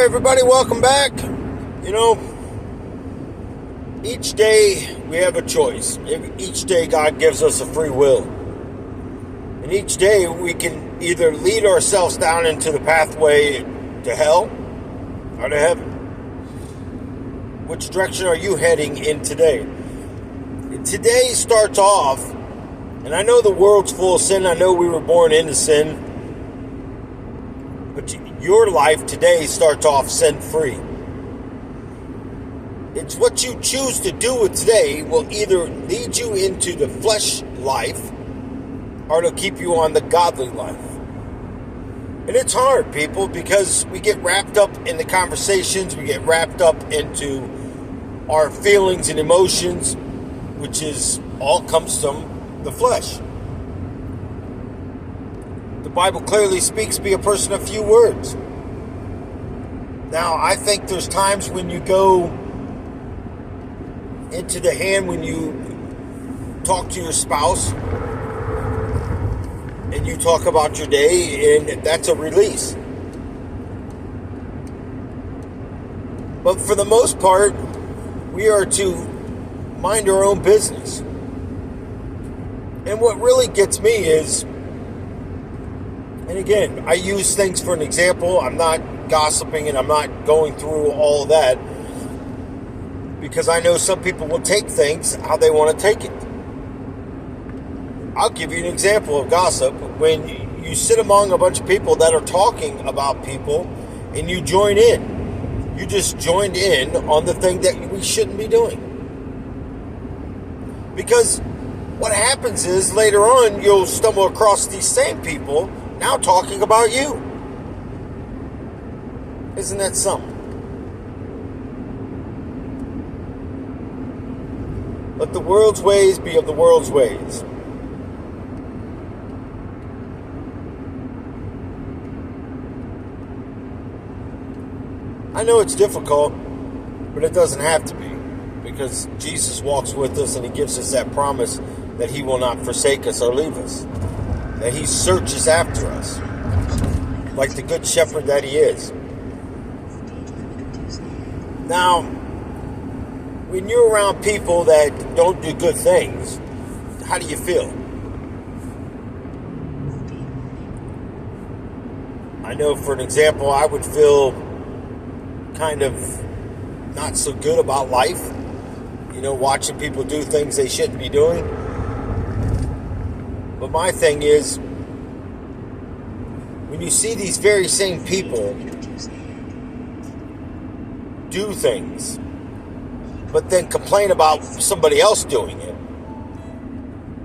everybody, welcome back. Each day we have a choice. Each day God gives us a free will. And each day we can either lead ourselves down into the pathway to hell or to heaven. Which direction are you heading in today? Today starts off, and I know the world's full of sin. I know we were born into sin. But your life today starts off sin-free. It's what you choose to do with today will either lead you into the flesh life or it'll keep you on the godly life. And it's hard, people, because we get wrapped up in the conversations, we get wrapped up into our feelings and emotions, which is all comes from the flesh. The Bible clearly speaks, be a person of few words. Now, I think there's times when you go into the hand, when you talk to your spouse and you talk about your day, and that's a release. But for the most part, we are to mind our own business. And what really gets me is, and again, I use things for an example. I'm not gossiping and I'm not going through all of that because I know some people will take things how they want to take it. I'll give you an example of gossip. When you sit among a bunch of people that are talking about people and you join in, you just joined in on the thing that we shouldn't be doing. Because what happens is later on you'll stumble across these same people now talking about you. Isn't that something? Let the world's ways be of the world's ways. I know it's difficult, but it doesn't have to be, because Jesus walks with us and He gives us that promise that He will not forsake us or leave us. That He searches after us like the good shepherd that He is. Now, when you're around people that don't do good things, how do you feel? I know, for an example, I would feel kind of not so good about life, watching people do things they shouldn't be doing. But my thing is, when you see these very same people do things, but then complain about somebody else doing it,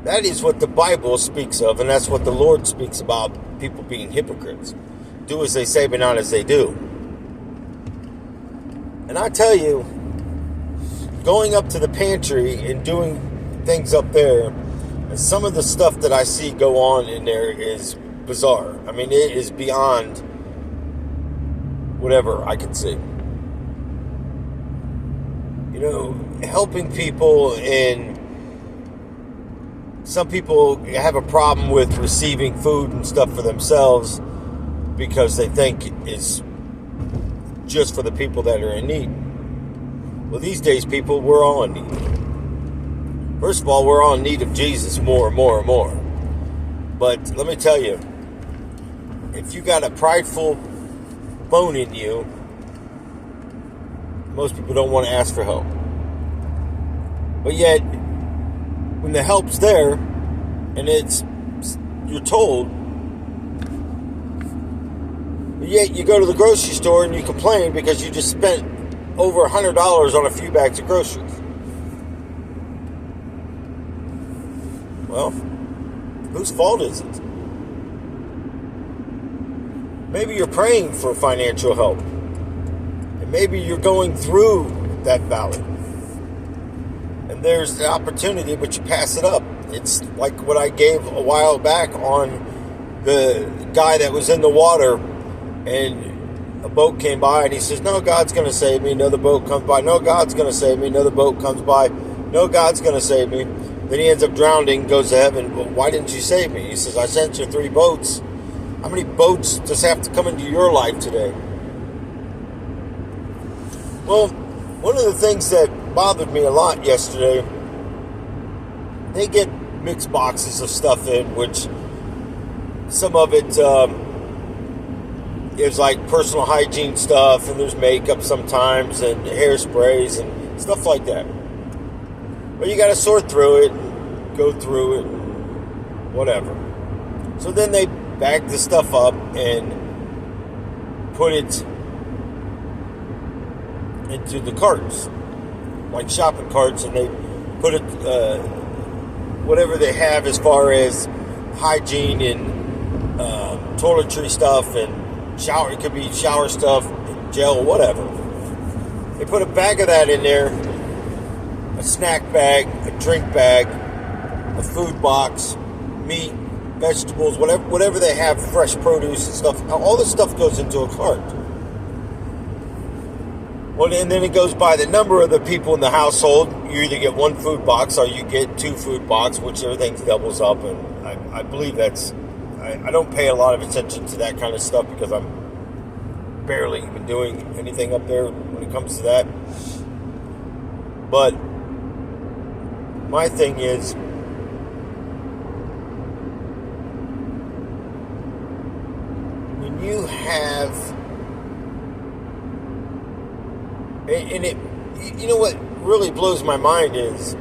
that is what the Bible speaks of, and that's what the Lord speaks about, people being hypocrites. Do as they say, but not as they do. And I tell you, going up to the pantry and doing things up there, and some of the stuff that I see go on in there is bizarre. I mean, it is beyond whatever I can see. Helping people, and some people have a problem with receiving food and stuff for themselves because they think it's just for the people that are in need. Well, these days, people, we're all in need. First of all, we're all in need of Jesus more and more and more. But let me tell you, if you got a prideful bone in you, most people don't want to ask for help. But yet, when the help's there, and you're told, but yet you go to the grocery store and you complain because you just spent over $100 on a few bags of groceries. Well, whose fault is it? Maybe you're praying for financial help. And maybe you're going through that valley. And there's the opportunity, but you pass it up. It's like what I gave a while back on the guy that was in the water, and a boat came by and he says, no, God's going to save me. Another boat comes by. No, God's going to save me. Another boat comes by. No, God's going to save me. Then he ends up drowning, goes to heaven. Well, why didn't you save me? He says, I sent you 3 boats. How many boats does have to come into your life today? Well, one of the things that bothered me a lot yesterday, they get mixed boxes of stuff in, which some of it is like personal hygiene stuff, and there's makeup sometimes, and hairsprays, and stuff like that. But you got to sort through it, and go through it, and whatever. So then they bag the stuff up and put it into the carts, like shopping carts, and they put it, whatever they have as far as hygiene and toiletry stuff and shower, it could be shower stuff, gel, whatever. They put a bag of that in there, a snack bag, a drink bag, a food box, meat, vegetables, whatever they have, fresh produce and stuff. All this stuff goes into a cart. Well, and then it goes by the number of the people in the household. You either get one food box or you get two food boxes, which everything doubles up. And I believe that's... I don't pay a lot of attention to that kind of stuff because I'm barely even doing anything up there when it comes to that. But my thing is, when you have, and it, you know what really blows my mind is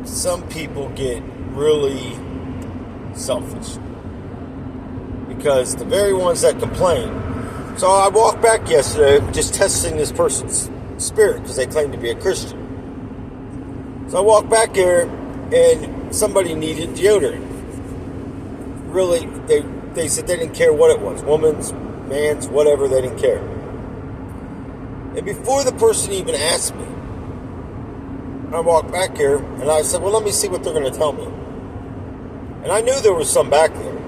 some people get really selfish because the very ones that complain. So I walked back yesterday just testing this person's spirit because they claim to be a Christian. So I walked back there and somebody needed deodorant. Really, they said they didn't care what it was, woman's, man's, whatever, they didn't care. And before the person even asked me, I walked back here and I said, well, let me see what they're going to tell me. And I knew there was some back there.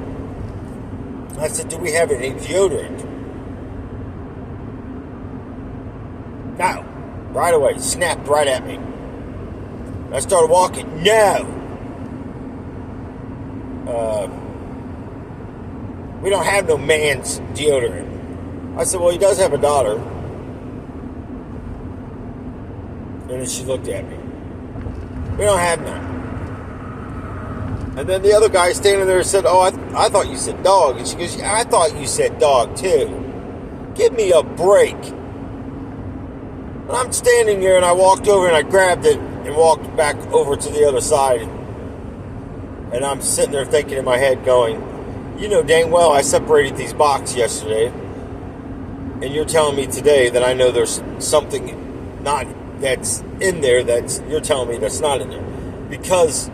I said, do we have any deodorant? No. Right away. Snapped right at me. I started walking. No. We don't have no man's deodorant. I said, well, he does have a daughter. And then she looked at me. We don't have none. And then the other guy standing there said, oh, I thought you said dog. And she goes, yeah, I thought you said dog too. Give me a break. And I'm standing there and I walked over and I grabbed it and walked back over to the other side. And I'm sitting there thinking in my head going, you know dang well I separated these boxes yesterday. And you're telling me today that I know there's something not that's in there that's you're telling me that's not in there. Because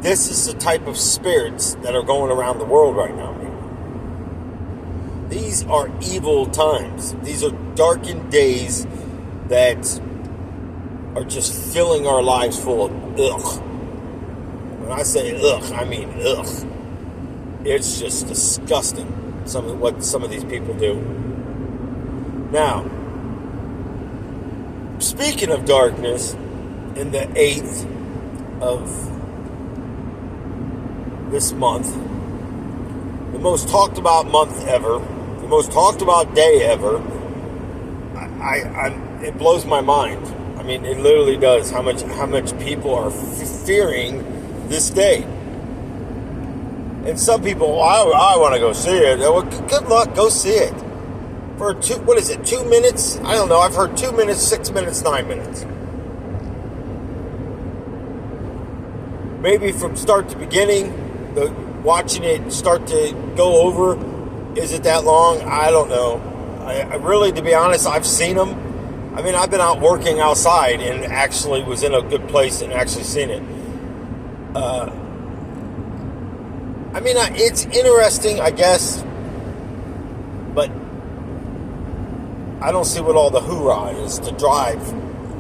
this is the type of spirits that are going around the world right now. These are evil times. These are darkened days that are just filling our lives full of ugh. When I say ugh, I mean ugh. It's just disgusting, what some of these people do. Now, speaking of darkness, in the 8th of this month, the most talked about month ever, the most talked about day ever, it blows my mind. I mean, it literally does. How much people are fearing this day. And some people, I want to go see it. Well, good luck, go see it. For 2 minutes? I don't know. I've heard 2 minutes, 6 minutes, 9 minutes. Maybe from start to beginning, watching it start to go over, is it that long? I don't know. I really, to be honest, I've seen them. I mean, I've been out working outside and actually was in a good place and actually seen it. I mean, it's interesting, I guess, but I don't see what all the hoorah is to drive.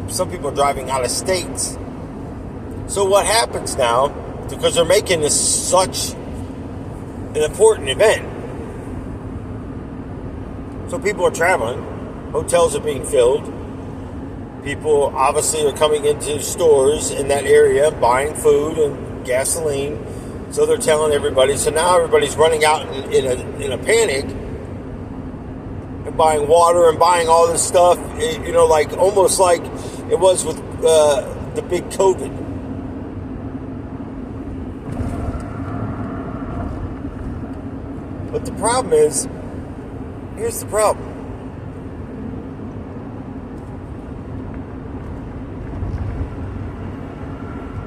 Some people are driving out of states. So what happens now, because they're making this such an important event, so people are traveling, hotels are being filled, people obviously are coming into stores in that area, buying food and gasoline, so they're telling everybody, so now everybody's running out in a panic, and buying water and buying all this stuff, like almost like it was with the big COVID. But the problem is, here's the problem.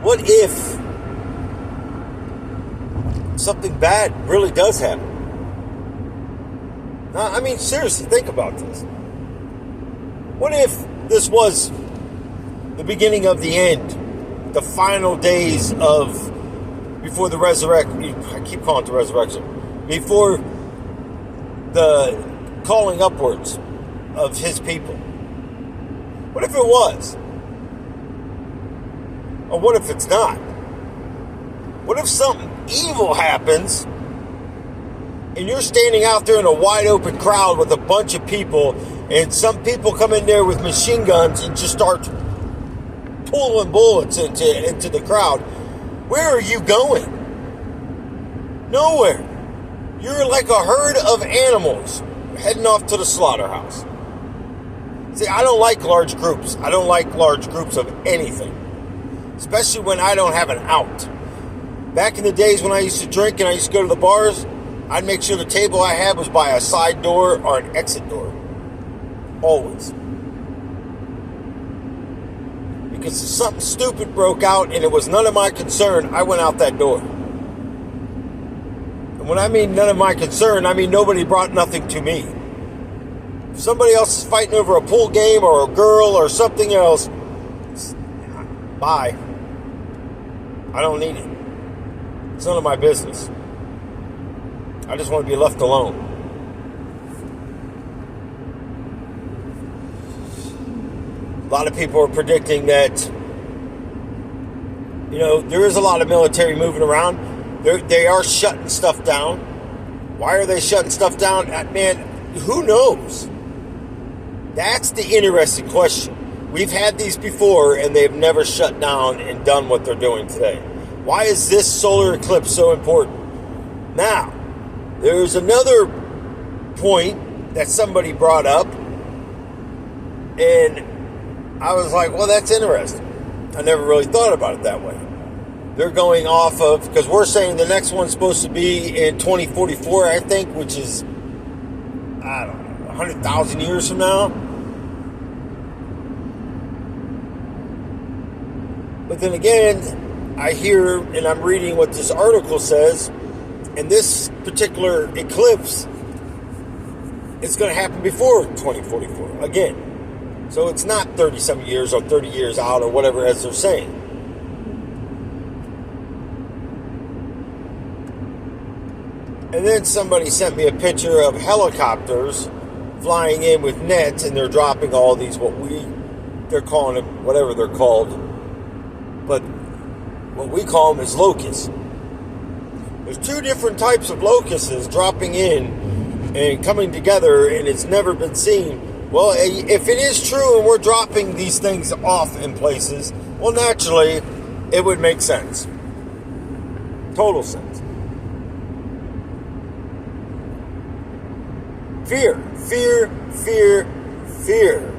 What if something bad really does happen? Now, I mean, seriously, think about this. What if this was the beginning of the end, the final days before the resurrection? I keep calling it the resurrection. Before the calling upwards of his people. What if it was? Or what if it's not? What if something evil happens and you're standing out there in a wide open crowd with a bunch of people, and some people come in there with machine guns and just start pulling bullets into the crowd? Where are you going? Nowhere. You're like a herd of animals heading off to the slaughterhouse. See, I don't like large groups. I don't like large groups of anything. Especially when I don't have an out. Back in the days when I used to drink and I used to go to the bars, I'd make sure the table I had was by a side door or an exit door. Always. Because if something stupid broke out and it was none of my concern, I went out that door. And when I mean none of my concern, I mean nobody brought nothing to me. If somebody else is fighting over a pool game or a girl or something else, bye. I don't need it. It's none of my business. I just want to be left alone. A lot of people are predicting that, there is a lot of military moving around. They are shutting stuff down. Why are they shutting stuff down? Man, who knows? That's the interesting question. We've had these before, and they've never shut down and done what they're doing today. Why is this solar eclipse so important? Now, there's another point that somebody brought up, and I was like, well, that's interesting. I never really thought about it that way. They're going off of, because we're saying the next one's supposed to be in 2044, I think, which is, 100,000 years from now. But then again, I hear and I'm reading what this article says, and this particular eclipse is going to happen before 2044 again. So it's not 30-some years or 30 years out or whatever as they're saying. And then somebody sent me a picture of helicopters flying in with nets, and they're dropping all these, they're calling them, whatever they're called. But what we call them is locusts. There's two different types of locusts dropping in and coming together, and it's never been seen. Well, if it is true and we're dropping these things off in places, well, naturally, it would make sense. Total sense. Fear, fear, fear, fear.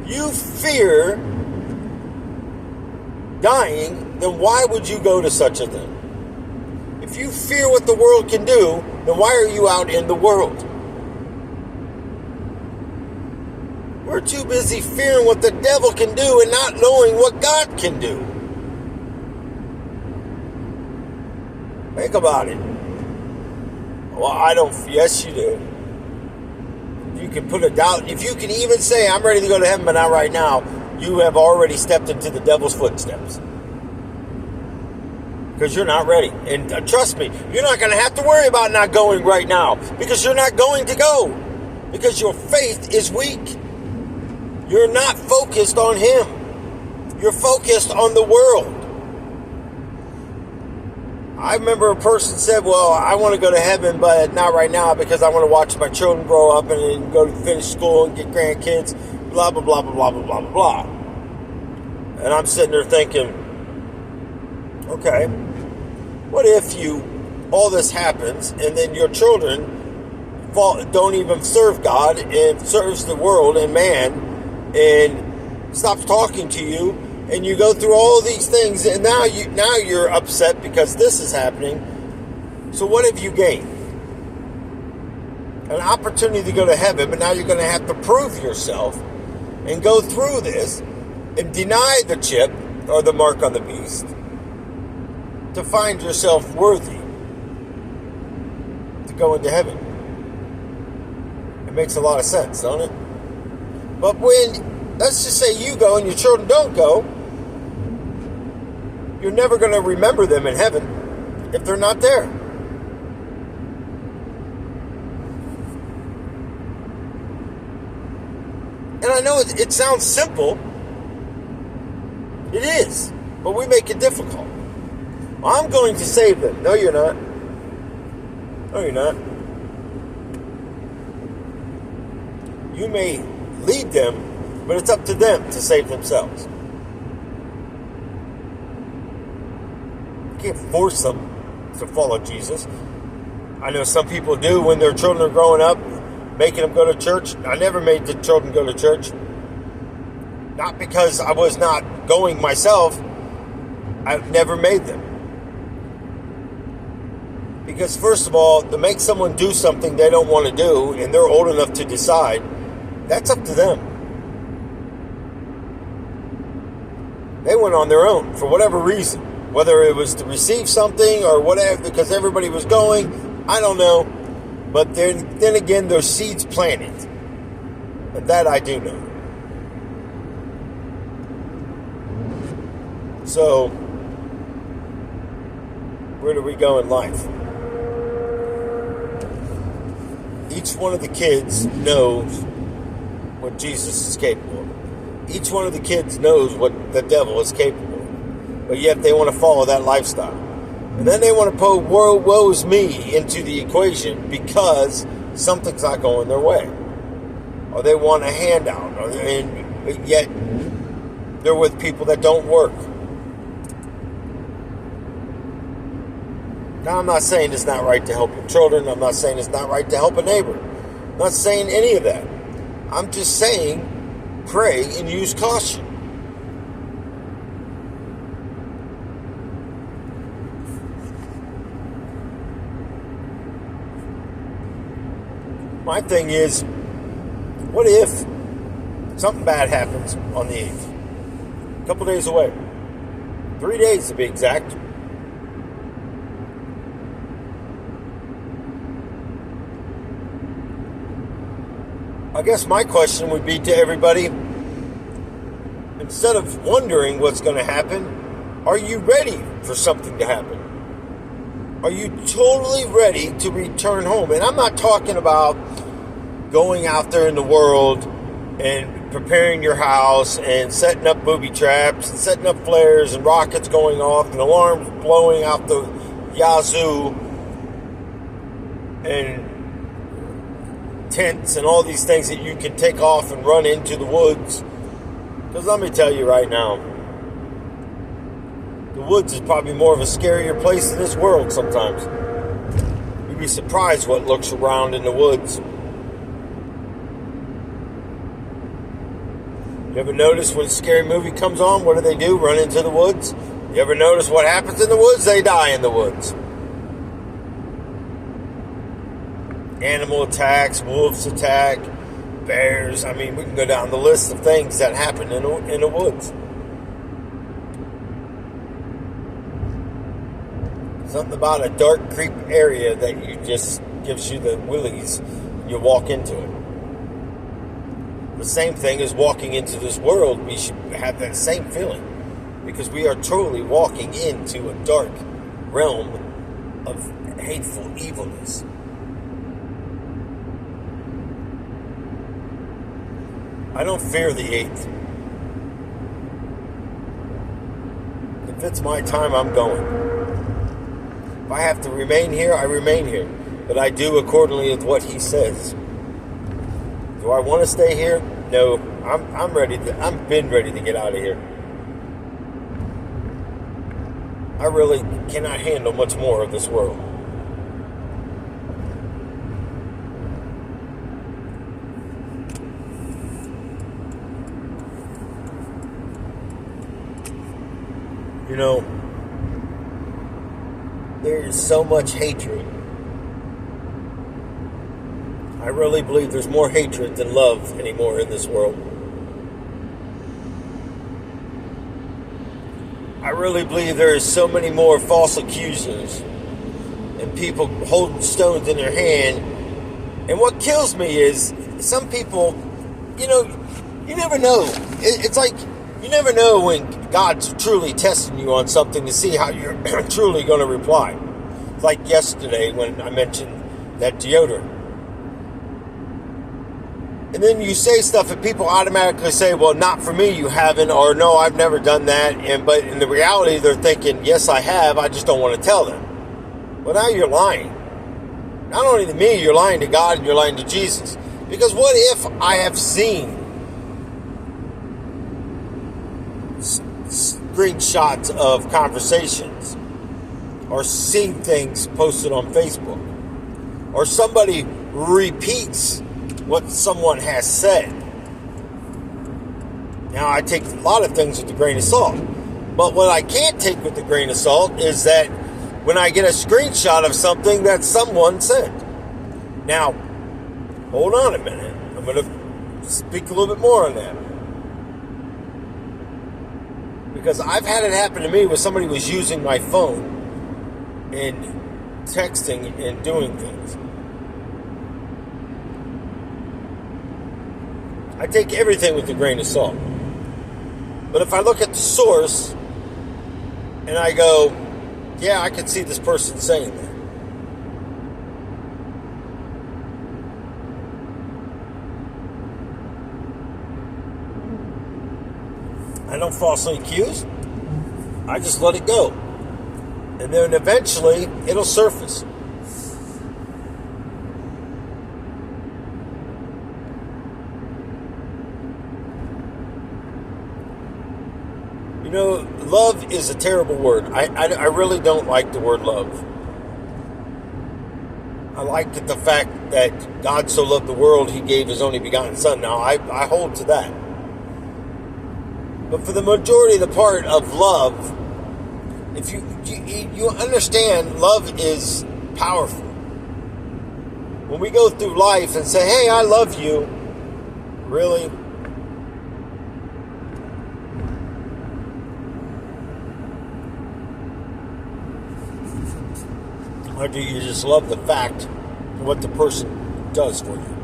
You fear dying, then why would you go to such a thing? If you fear what the world can do, then why are you out in the world? We're too busy fearing what the devil can do and not knowing what God can do. Think about it. Well, I don't. Yes, you do. You can put a doubt. If you can even say, I'm ready to go to heaven, but not right now, you have already stepped into the devil's footsteps. Because you're not ready. And trust me, you're not going to have to worry about not going right now. Because you're not going to go. Because your faith is weak. You're not focused on Him. You're focused on the world. I remember a person said, well, I want to go to heaven, but not right now because I want to watch my children grow up and go to finish school and get grandkids, blah, blah, blah, blah, blah, blah, blah, blah. And I'm sitting there thinking, okay, what if all this happens and then your children don't even serve God and serves the world and man and stops talking to you, and you go through all these things, and now you're upset because this is happening. So what have you gained? An opportunity to go to heaven, but now you're going to have to prove yourself and go through this and deny the chip or the mark on the beast to find yourself worthy to go into heaven. It makes a lot of sense, don't it? But when, let's just say you go and your children don't go, you're never going to remember them in heaven if they're not there. And I know it sounds simple. It is. But we make it difficult. I'm going to save them. No, you're not. No, you're not. You may lead them, but it's up to them to save themselves. You can't force them to follow Jesus. I know some people do when their children are growing up, making them go to church. I never made the children go to church. Not because I was not going myself. I've never made them. Because first of all, to make someone do something they don't want to do, and they're old enough to decide, that's up to them. They went on their own for whatever reason. Whether it was to receive something or whatever, because everybody was going, I don't know. But then again, there's seeds planted. And that I do know. So, where do we go in life? Each one of the kids knows what Jesus is capable of. Each one of the kids knows what the devil is capable of. But yet they want to follow that lifestyle. And then they want to put woe is me into the equation because something's not going their way. Or they want a handout. And yet they're with people that don't work. Now, I'm not saying it's not right to help your children. I'm not saying it's not right to help a neighbor. I'm not saying any of that. I'm just saying pray and use caution. My thing is, what if something bad happens on the 8th? A couple days away. 3 days to be exact. I guess my question would be to everybody, instead of wondering what's going to happen, are you ready for something to happen? Are you totally ready to return home? And I'm not talking about going out there in the world and preparing your house and setting up booby traps and setting up flares and rockets going off and alarms blowing out the yazoo and tents and all these things that you can take off and run into the woods. Because let me tell you right now, the woods is probably more of a scarier place than this world sometimes. You'd be surprised what lurks around in the woods. You ever notice when a scary movie comes on, what do? Run into the woods? You ever notice what happens in the woods? They die in the woods. Animal attacks, wolves attack, bears. I mean, we can go down the list of things that happen in the woods. Something about a dark creep area that you just gives you the willies. You walk into it. The same thing as walking into this world. We should have that same feeling because we are totally walking into a dark realm of hateful evilness. I don't fear the 8th. If it's my time, I'm going. If I have to remain here, I remain here. But I do accordingly with what he says. Do I want to stay here? No. I'm ready to. I've been ready to get out of here. I really cannot handle much more of this world. You know, there is so much hatred. I really believe there's more hatred than love anymore in this world. I really believe there is so many more false accusers and people holding stones in their hand. And what kills me is some people, you never know. It's like you never know when God's truly testing you on something to see how you're truly going to reply. Like yesterday when I mentioned that deodorant. And then you say stuff and people automatically say, well, not for me, you haven't, or no, I've never done that. But in the reality, they're thinking, yes, I have, I just don't want to tell them. Well, now you're lying. Not only to me, you're lying to God and you're lying to Jesus. Because what if I have seen screenshots of conversations or seen things posted on Facebook or somebody repeats what someone has said? Now, I take a lot of things with a grain of salt. But what I can't take with a grain of salt is that when I get a screenshot of something that someone said. Now, hold on a minute. I'm going to speak a little bit more on that. Because I've had it happen to me where somebody was using my phone and texting and doing things. I take everything with a grain of salt. But if I look at the source and I go, yeah, I can see this person saying that. I don't falsely accuse. I just let it go. And then eventually it'll surface. You know, love is a terrible word. I really don't like the word love. I like the fact that God so loved the world, He gave His only begotten Son. Now, I hold to that. But for the majority of the part of love, if you understand, love is powerful. When we go through life and say, hey, I love you, really? Or do you just love the fact of what the person does for you?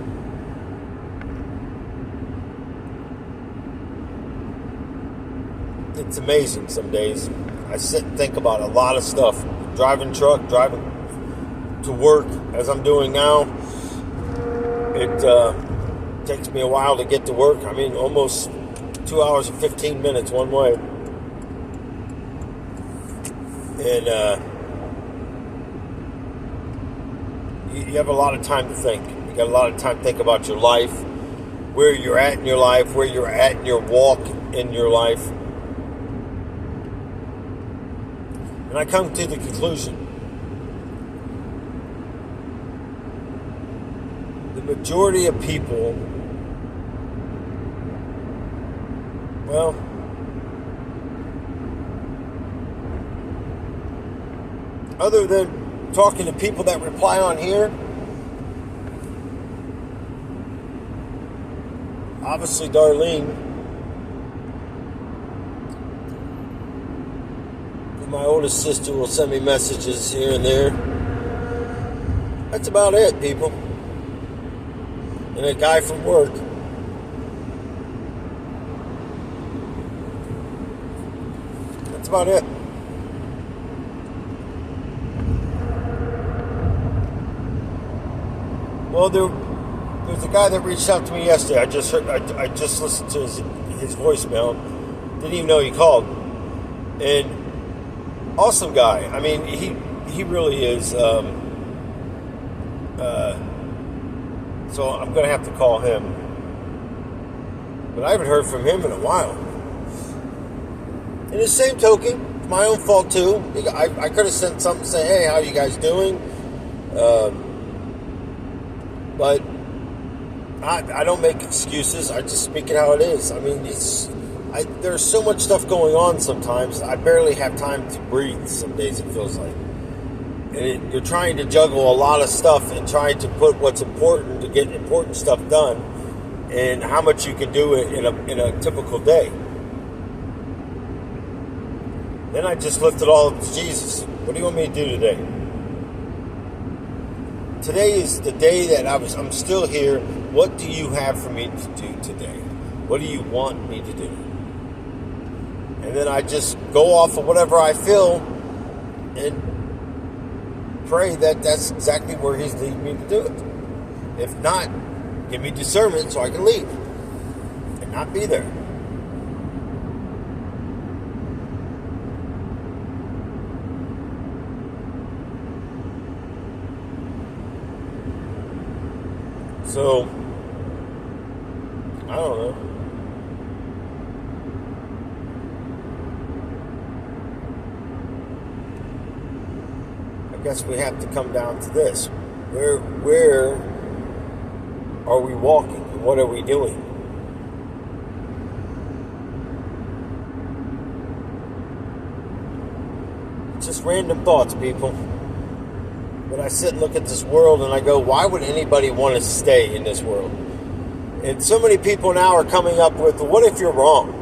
It's amazing some days. I sit and think about a lot of stuff. Driving truck, driving to work, as I'm doing now. It takes me a while to get to work. I mean, almost 2 hours and 15 minutes one way. And you have a lot of time to think. You got a lot of time to think about your life, where you're at in your life, where you're at in your walk in your life. And I come to the conclusion, the majority of people, well, other than talking to people that reply on here, obviously Darlene, my oldest sister, will send me messages here and there. That's about it, people. And a guy from work. That's about it. Well, there's a guy that reached out to me yesterday. I just listened to his voicemail. Didn't even know he called. And awesome guy. I mean, he really is. So I'm going to have to call him. But I haven't heard from him in a while. In the same token, it's my own fault too. I could have sent something to say, hey, how you guys doing? But I don't make excuses. I just speak it how it is. I mean, There's so much stuff going on sometimes. I barely have time to breathe. Some days it feels like, and you're trying to juggle a lot of stuff and trying to put what's important to get important stuff done, and how much you can do it in a typical day. Then I just lifted all up to Jesus. What do you want me to do today? Today is the day that I'm still here. What do you have for me to do today? What do you want me to do? And then I just go off of whatever I feel and pray that that's exactly where He's leading me to do it. If not, give me discernment so I can leave and not be there. So, I don't know. I guess we have to come down to this. Where are we walking and what are we doing? Just random thoughts, people. But I sit and look at this world and I go, why would anybody want to stay in this world? And so many people now are coming up with, what if you're wrong?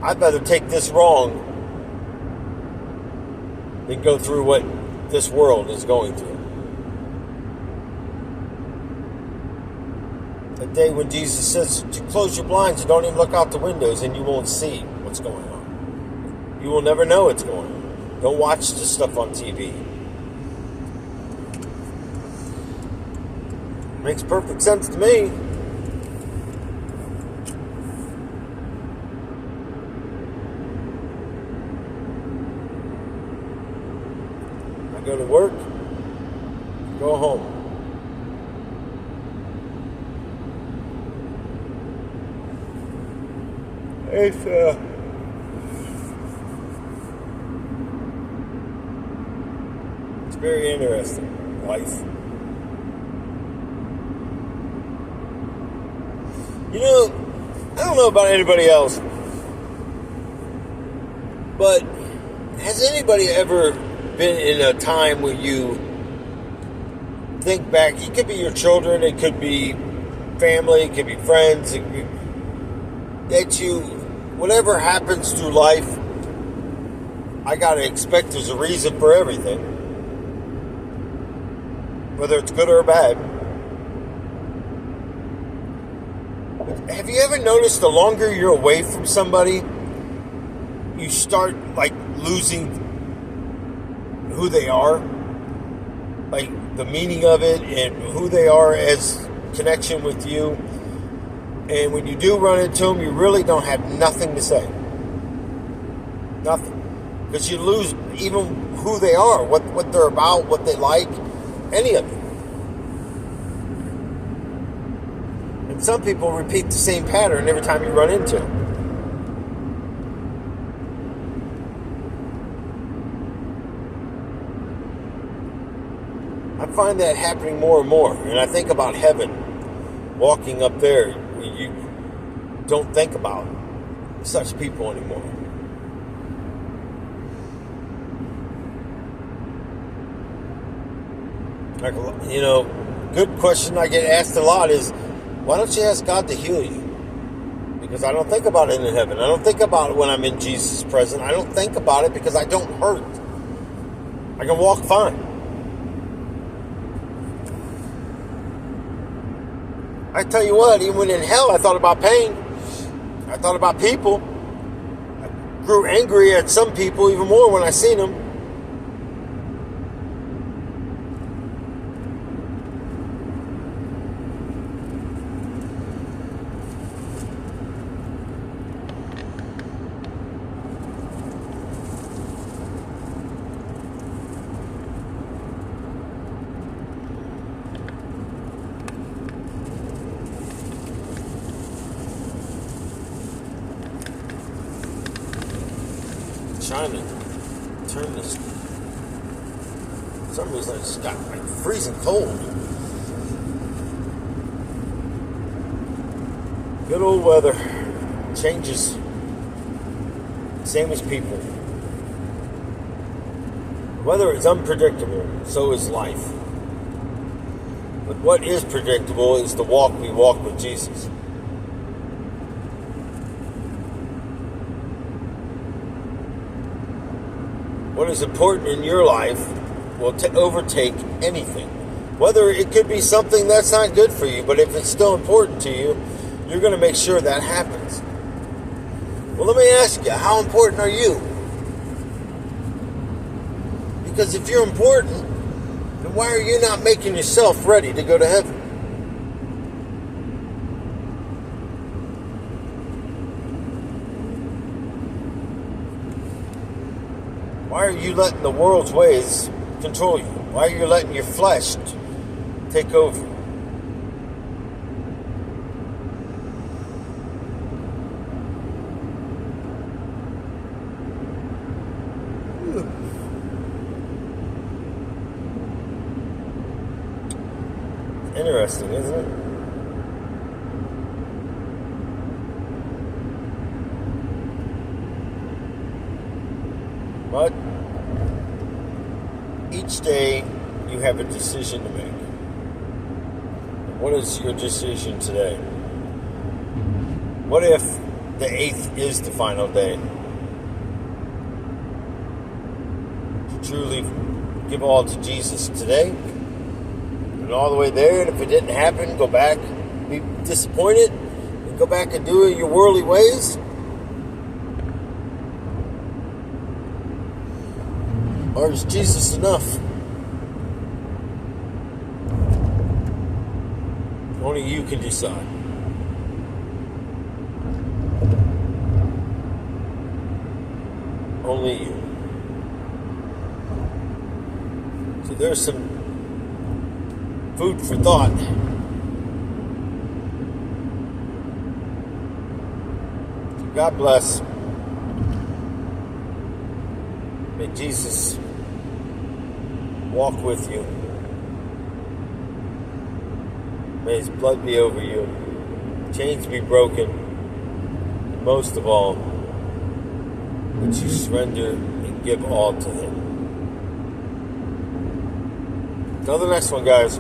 I'd rather take this wrong than go through what this world is going through. The day when Jesus says, close your blinds and don't even look out the windows and you won't see what's going on. You will never know what's going on. Don't watch this stuff on TV. Makes perfect sense to me. I go to work, go home. It's very interesting, life. You know, I don't know about anybody else, but has anybody ever been in a time where you think back? It could be your children, it could be family, it could be friends, it could be that you, whatever happens through life, I gotta expect there's a reason for everything, whether it's good or bad. Have you ever noticed the longer you're away from somebody, you start like losing who they are, like the meaning of it and who they are as connection with you. And when you do run into them, you really don't have nothing to say. Nothing. Because you lose even who they are, what they're about, what they like, any of it. And some people repeat the same pattern every time you run into them. I find that happening more and more. And I think about heaven, walking up there. You don't think about such people anymore. Like, you know, good question I get asked a lot is, why don't you ask God to heal you? Because I don't think about it in heaven. I don't think about it when I'm in Jesus' presence. I don't think about it because I don't hurt. I can walk fine. I tell you what, even when in hell, I thought about pain. I thought about people. I grew angry at some people even more when I seen them. Trying to turn this. For some reason, I just got like freezing cold. Good old weather. changes, same as people. Weather is unpredictable, so is life. But what is predictable is the walk we walk with Jesus. What is important in your life will overtake anything. Whether it could be something that's not good for you, but if it's still important to you, you're going to make sure that happens. Well, let me ask you, how important are you? Because if you're important, then why are you not making yourself ready to go to heaven? Why are you letting the world's ways control you? Why are you letting your flesh take over? Interesting, isn't it? But each day you have a decision to make. What is your decision today? What if the 8th is the final day? To truly give all to Jesus today? And all the way there, and if it didn't happen, go back, be disappointed, and go back and do it your worldly ways? Or is Jesus enough? Only you can decide. Only you. So there's some food for thought. God bless. May Jesus walk with you. May His blood be over you. Chains be broken. And most of all, that you surrender and give all to Him. Until the next one, guys.